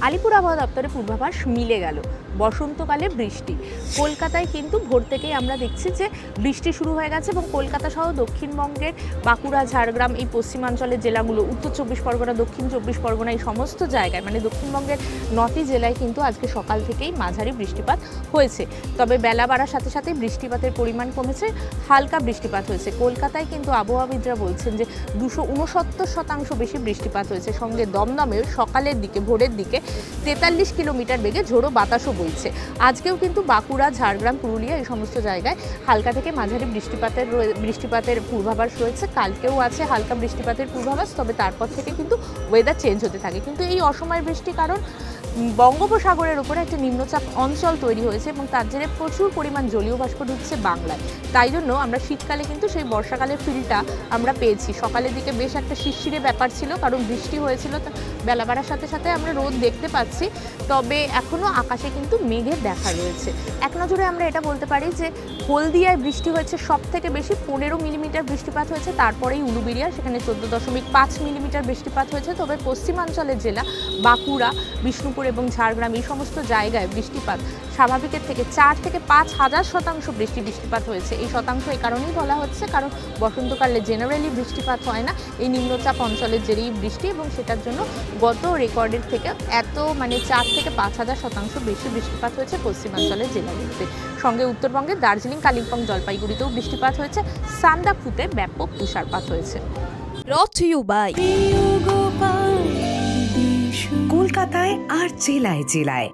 আলিপুর আবহাওয়া দপ্তরের পূর্বাভাস মিলে গেল। বসন্তকালে বৃষ্টি। কলকাতায় কিন্তু ভোর থেকেই আমরা দেখছি যে বৃষ্টি শুরু হয়ে গেছে এবং কলকাতা সহ দক্ষিণবঙ্গের বাঁকুড়া, ঝাড়গ্রাম, এই পশ্চিমাঞ্চলের জেলাগুলো, উত্তর চব্বিশ পরগনা, দক্ষিণ চব্বিশ পরগনা, এই সমস্ত জায়গায় মানে দক্ষিণবঙ্গের 9টি জেলায় কিন্তু আজকে সকাল থেকেই মাঝারি বৃষ্টিপাত হয়েছে। তবে বেলা বাড়ার সাথে সাথে বৃষ্টিপাতের পরিমাণ কমেছে, হালকা বৃষ্টিপাত হয়েছে। কলকাতায় কিন্তু আবহাওয়াবিদরা বলছেন যে 269% বেশি বৃষ্টিপাত হয়েছে। সঙ্গে দমদমেও সকালের দিকে, ভোরের দিকে 43 কিলোমিটার বেগে ঝোড়ো বাতাসও বইছে। আজকেও কিন্তু বাঁকুড়া, ঝাড়গ্রাম, পুরুলিয়া এই সমস্ত জায়গায় হালকা থেকে মাঝারি বৃষ্টিপাতের পূর্বাভাস রয়েছে। কালকেও আছে হালকা বৃষ্টিপাতের পূর্বাভাস, তবে তারপর থেকে কিন্তু ওয়েদার চেঞ্জ হতে থাকে। কিন্তু এই অসময়ের বৃষ্টি কারণ বঙ্গোপসাগরের উপরে একটা নিম্নচাপ অঞ্চল তৈরি হয়েছে এবং তার জেরে প্রচুর পরিমাণ জলীয় বাষ্প ঢুকছে বাংলায়। তাই জন্য আমরা শীতকালে কিন্তু সেই বর্ষাকালের ফিলটা আমরা পেয়েছি। সকালের দিকে বেশ একটা শিরশিরে ব্যাপার ছিল, কারণ বৃষ্টি হয়েছিল। বেলা বাড়ার সাথে সাথে আমরা রোদ দেখতে পাচ্ছি, তবে এখনও আকাশে কিন্তু মেঘের দেখা রয়েছে। এক নজরে আমরা এটা বলতে পারি যে হলদিয়ায় বৃষ্টি হয়েছে সব থেকে বেশি, 15 মিলিমিটার বৃষ্টিপাত হয়েছে। তারপরেই উলুবেড়িয়া, সেখানে 14.5 মিলিমিটার বৃষ্টিপাত হয়েছে। তবে পশ্চিমাঞ্চলের জেলা বাঁকুড়া, বিষ্ণুপুর এবং ঝাড়গ্রাম এই সমস্ত জায়গায় বৃষ্টিপাত স্বাভাবিকের থেকে 4 থেকে 5,000% বৃষ্টিপাত হয়েছে। এই শতাংশ এই কারণেই বলা হচ্ছে কারণ বসন্তকালে জেনারেলি বৃষ্টিপাত হয় না, এই নিম্নচাপ অঞ্চলের জেরেই বৃষ্টি, এবং সেটার জন্য গত রেকর্ডের থেকে 4 থেকে 5,000% বেশি বৃষ্টিপাত হয়েছে পশ্চিমাঞ্চলের জেলাগুলিতে। সঙ্গে উত্তরবঙ্গের দার্জিলিং, কালিম্পং, জলপাইগুড়িতেও বৃষ্টিপাত হয়েছে। সান্দাকফুতে ব্যাপক তুষারপাত হয়েছে। Brought to you by কলকাতায় আর জেলায় জেলায়